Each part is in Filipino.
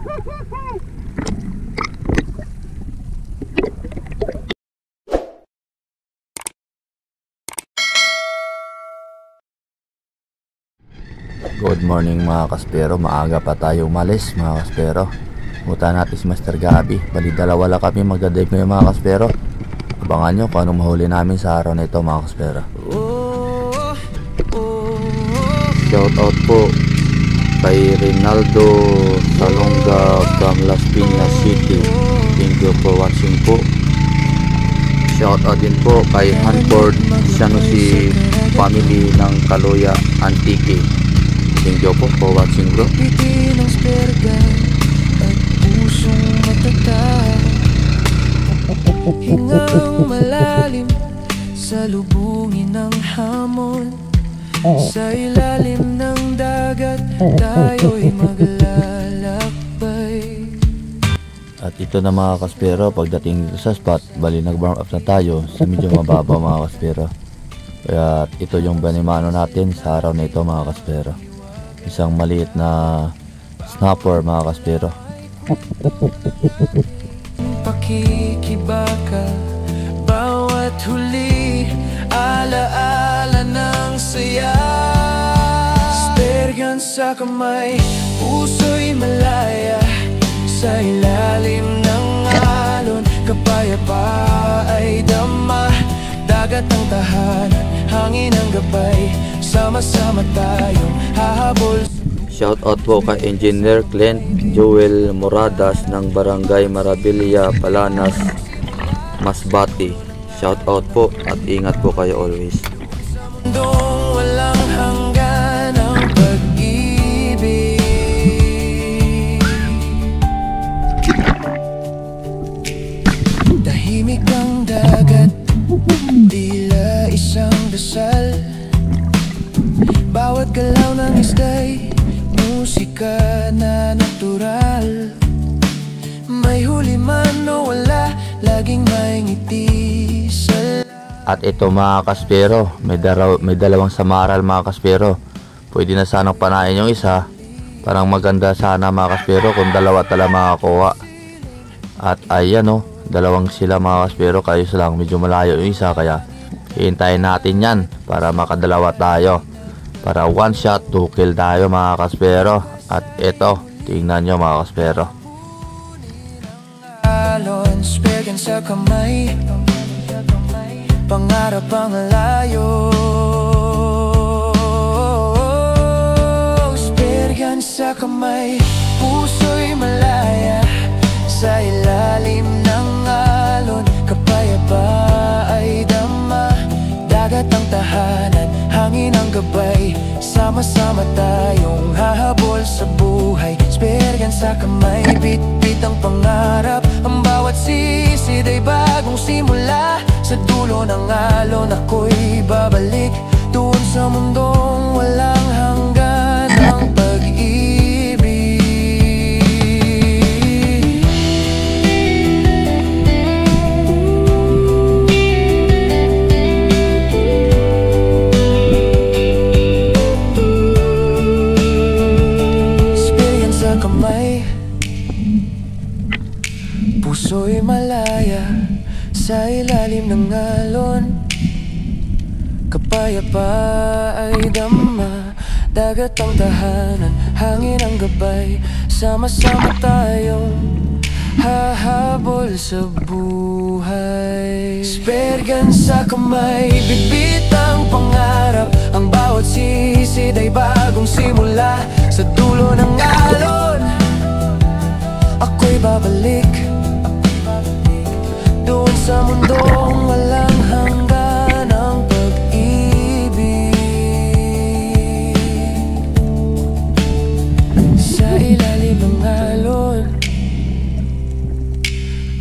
Good morning mga kaspero, maaga pa tayo umalis mga kaspero. Punta natin si Master Gabi. Bali dalawa lang kami magdadive ngayon mga kaspero. Abangan nyo kung anong mahuli namin sa araw na ito mga kaspero. Shout out po kay Rinaldo Salonga from Las Piñas City. Thank you for watching po. Shout out din po kay Hanford Sanusi family ng Kaloya Antique. Thank you po for watching bro. Piti ng sperga at pusong matatag, hingang malalim sa lubungin ng hamon. Sa ilalim ng dagat tayo'y maglalakbay. At ito na mga kaspero, pagdating dito sa spot, bali nag-warm up na tayo sa medyo mababa mga kaspero. Kaya ito yung banimano natin sa araw na ito mga kaspero. Isang maliit na snapper mga kaspero. Pakikibaka, bawat huli, alaala ng saya. Spergan sa kamay, puso'y malaya. Sa ilalim ng alon, kapayapa ay dama. Dagat ang tahanan, hangin ang gabay. Sama-sama tayong hahabol. Shout out po kay Engineer Clint Joel Moradas ng Barangay Marabilia, Palanas, Masbate. Shout out po at ingat po kayo always. Mundong walang hanggan ang pag-ibig. Tahimik ang dagat, tila isang dasal. Bawat galaw ng ista'y musika na natural. May huli man o wala, laging may ngiti sa... At ito mga kaspero, may dalawang samaral mga kaspero. Pwede na sanang panain yung isa. Parang maganda sana mga kaspero kung dalawa tala makakuha. At ayan o, dalawang sila mga kaspero, kayo lang medyo malayo yung isa. Kaya hihintayin natin yan para makadalawa tayo. Para one shot, 2 kill tayo mga kaspero. At ito, tingnan nyo mga kaspero. Alon, spergan sa kamay, pangarap ang layo. Spergan sa kamay, puso'y malaya. Sa ilalim ng alon, kapayapa ay dama. Dagat ang tahanan, hangin ang gabay. Sama-sama tayong hahabol sa buhay. Spergan sa kamay, bit-bit ang pangarap. Ang bawat sisid ay bagong simula. Sa dulo ng alon ako'y babalik. Doon sa mundong walang hanggan ang pag-ibig. Spergan sa kamay, puso'y malaya. Sa ilalim ng alon, kapayapa ay dama. Dagat ang tahanan, hangin ang gabay. Sama-sama tayong hahabol sa buhay. Spergan sa kamay, bit-bit ang pangarap. Ang bawat sisid ay bagong simula. Sa dulo ng alon, ako'y babalik. Doon sa mundong walang hanggan ang pag-ibig. Sa ilalim ng alon,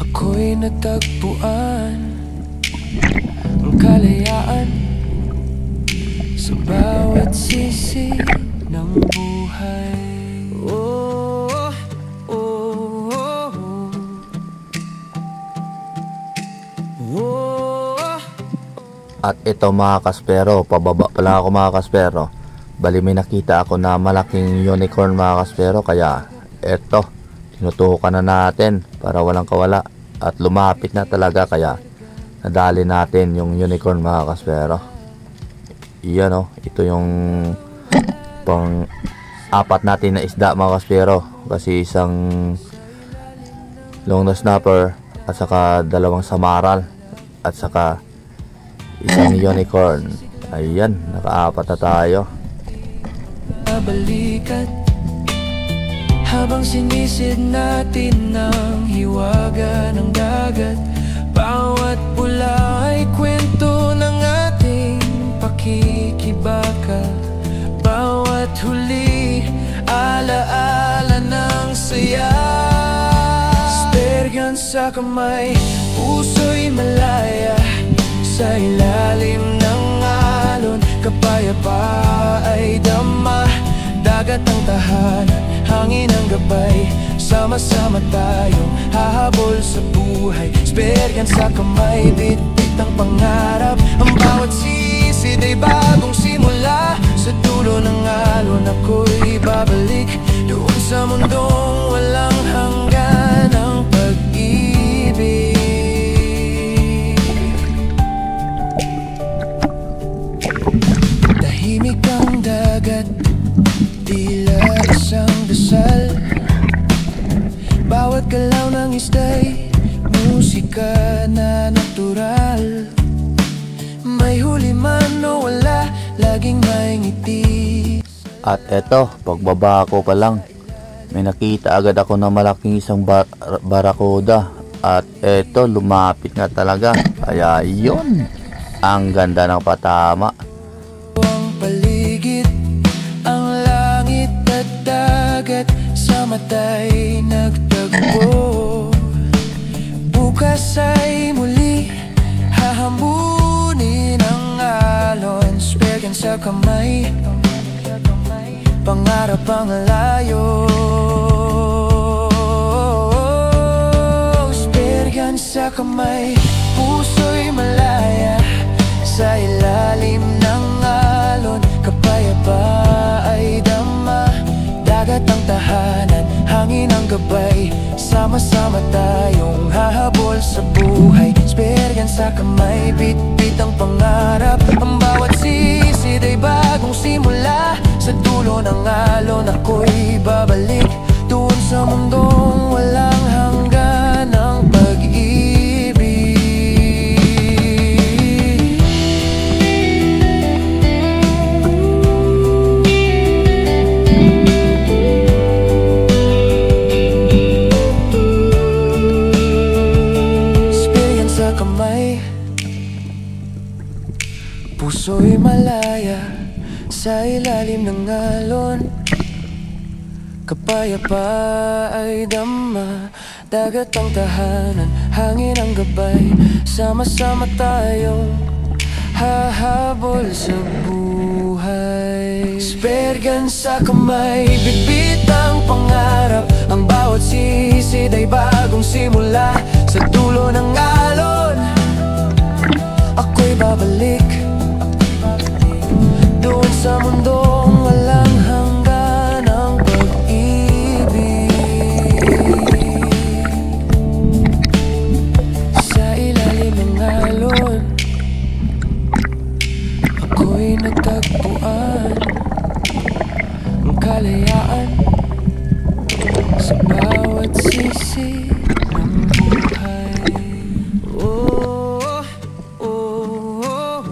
ako'y natagpuan ang kalayaan sa bawat sisi ng buhay. At ito mga kaspero, pababa pala ako mga kaspero. Bali may nakita ako na malaking unicorn mga kaspero. Kaya eto, tinutukan na natin para walang kawala at lumapit na talaga, kaya nadali natin yung unicorn mga kaspero. Iyan o, ito yung pang apat natin na isda mga kaspero, kasi isang long nose snapper at saka dalawang samaral at saka isang unicorn. Ayan, nakaapat na tayo. Balikat habang sinisid natin ng hiwaga ng dagat. Bawat pula ay kwento ng ating pakikibaka. Bawat huli, alaala ng saya. Spergan sa kamay, puso'y malaya. Sa ilalim ng alon, kapayapa ay dama. Dagat ang tahanan, hangin ang gabay. Sama-sama tayong hahabol sa buhay. Spergan sa kamay, bit-bit ang pangarap. Ang bawat sisid ay bagong simula. Sa dulo ng alon ako'y babalik. Doon sa mundong walang hanggan ang pag-ibig. Tahimik ang dagat, tila isang dasal. Bawat galaw ng ista'y musika na natural. May huli man o wala, laging may ngiti. At eto, pagbaba ko pa lang, may nakita agad ako na malaking isang barakuda. At eto, lumapit nga talaga. Kaya yun, ang ganda ng patama. Ang paligid, ang langit at dagat, sa mata'y nagtagpo. Bukas ay muli, hahambunin ang alon. Spergan sa kamay, pangarap ang layo. Spergan sa kamay, puso'y malaya. Sa ilalim ng alon, kapayapa ay dama. Dagat ang tahanan, hangin ang gabay. Sama-sama tayong hahabol sa buhay. Spergan sa kamay, bit-bit ang pangarap. Ang bawat sisid ay bagong simula. Sa dulo ng alon ako'y babalik. Doon sa mundong walang hanggan ang pag-ibig. Spergan sa kamay, puso'y malaya. Sa ilalim ng alon, kapayapa ay dama. Dagat ang tahanan, hangin ang gabay. Sama-sama tayong hahabol sa buhay. Spergan sa kamay, bit-bit ang pangarap. Ang bawat sisid ay bagong simula. Sa dulo ng alon, ako'y babalik. Doon sa mundong walang hanggan ang pag-ibig. Sa ilalim ng alon, ako'y nagtagpuan ang kalayaan. Sa bawat sisi ng buhay. Oh, oh, oh,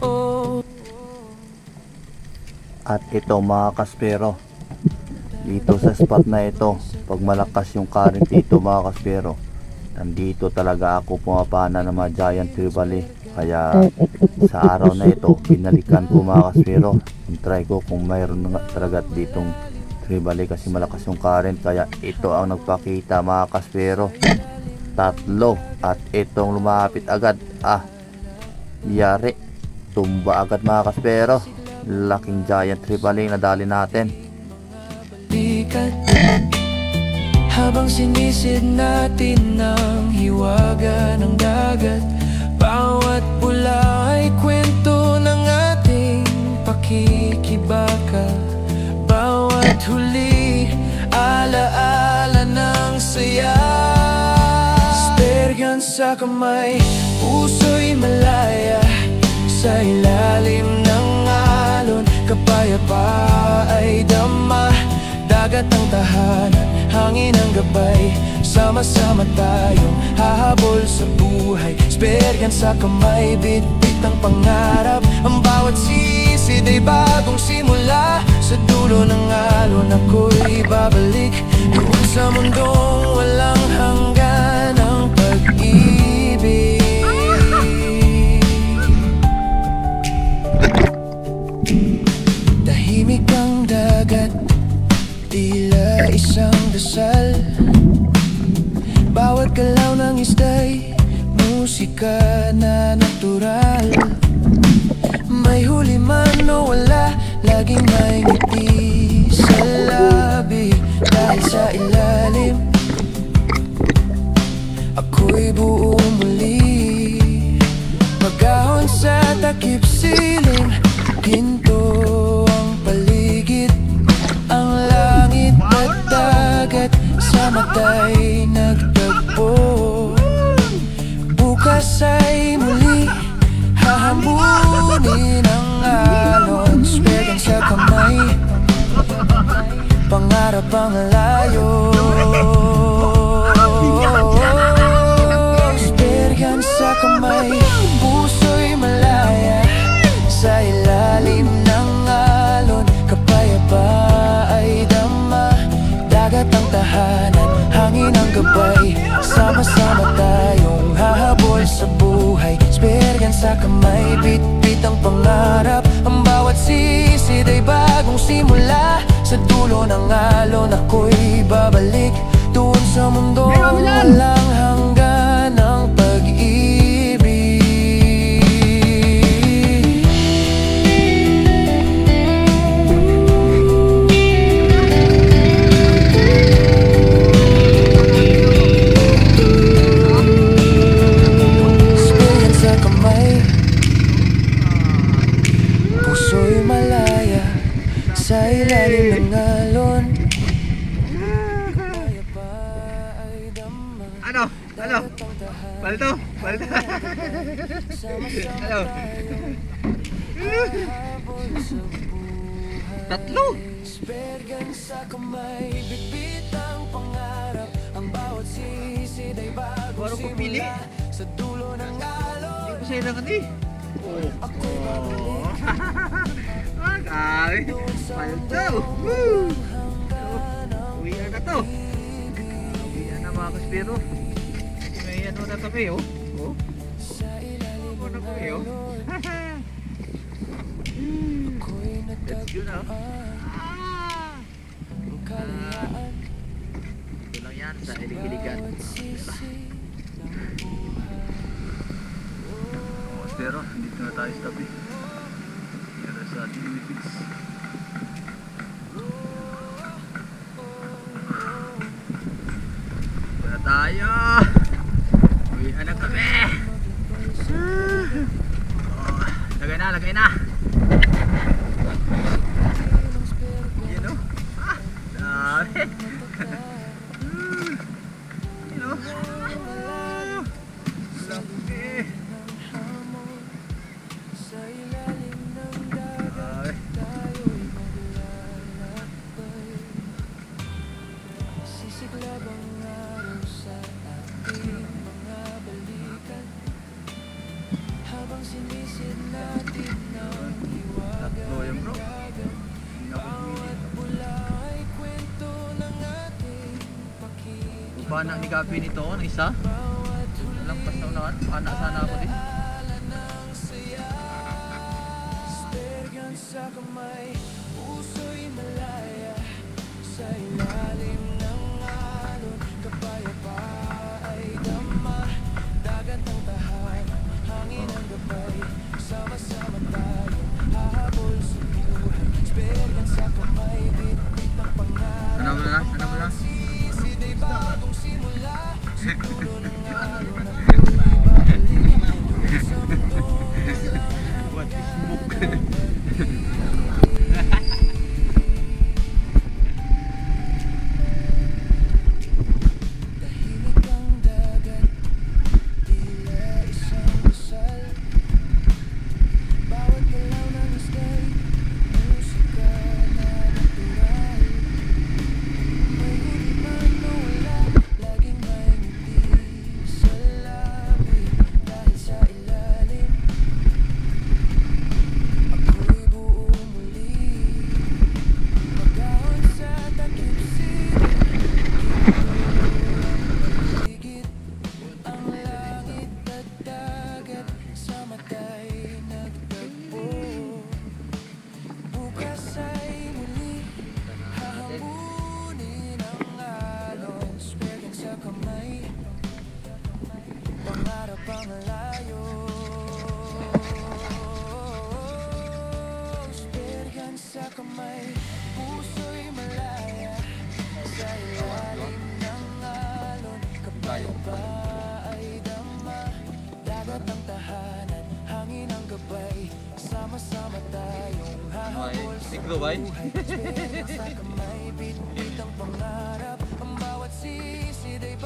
oh. At ito mga kaspero, dito sa spot na ito, pag malakas yung current dito mga kaspero, nandito talaga ako pumapana ng mga giant trevally. Kaya sa araw na ito, binalikan ko mga kaspero, try ko kung mayroon nga talaga ditong trevally kasi malakas yung current. Kaya ito ang nagpakita mga kaspero, tatlo. At itong lumapit agad, yari, tumba agad mga kaspero. Laking giant trevally na dali natin. Habang sinisid natin ng hiwaga ng dagat, bawat pula ay kwento ng ating pakikibaka. pakikibaka. Bawat huli, alaala ng saya. Spergan sa kamay, puso'y malaya. Sa ilalim ng alon, kapayapa ay dama. Dagat ang tahanan, hangin ang gabay. Sama-sama tayong hahabol sa buhay. Spergan sa kamay, bit-bit ang pangarap. Ang bawat sisid ay bagong simula. Sa dulo ng alon ako'y babalik. Doon sa mundong walang hanggan ang pag-ibig. Tahimik ang dagat, tila isang dasal. Bawat galaw ng ista'y musika na natural. May huli man o wala, laging may ngiti sa labi. Dahil sa ilalim, ako'y buo muli. Magahon sa takip silim, ginto ang paligid. Ang langit at dagat sa mata'y nagtagpo. Bukas ay muli hahambunin ang alon. Spergan sa kamay, pangarap ang layo. Spergan sa kamay, puso'y malaya. Sa ilalim ng alon, kapayapa ay dama. Dagat ang tahanan, hangin ang gabay. Sama-sama tayong hahabol sa buhay. Spergan sa kamay, bit-bit ang pangarap. Ang bawat sisid ay bagong simula. Sa dulo ng alon ako'y babalik. Doon sa mundo walang hanggan ang pag-ibig. Spergan sa kamay, puso'y malaya. Sa ilalim ng alon, kapayapa ay dama. Ano? Balto? Ano? Tatlo? Spergan sa kamay, bit-bit ang pangarap. Ang bawat sisid ay bagong Baru ko pili. simula. Sa dulo ng alon, Hindi ko sa'yo lang ito ako'y babalik. Grabe. Balto. Woo! Uwian na to. Uwian na mga kaspero. May ano na kami oh. Oh. Ano na kami oh. Let's go na. Ito lang yan sa ilig-iligan. Pero dito na tayo sa tabi. Dito sa Philippines. Dito na tayo. Uwihan na kami. Oh, lagay na. Yan o. Dami. Yan o. Laki. Tatlo yan bro. Bana ni Gabi nito ng isa. Walang pas na unahan. Anak sana ako din. Spergan sa kamay, puso'y malaya. Sa ilalim ng alon, kapayapa ay dama. Dagat ang tahanan, hangin ang gabay. Sama-sama tayo hahabol sa buhay. Spergan sa kamay, bit-bit ang pangarap. Sana mo na. Sisid ay bagong simula. Sa dulo ng alon ako'y babalik. Sa mundo walang What is book? puso'y malaya sa ilalim ng alon. Kapayapa ay dama, dagat ang tahanan, hangin ang gabay. Sama-sama tayong hahabol sa buhay. Esperanza kamay, bit-bit ang pangarap. Ang bawat sisid ay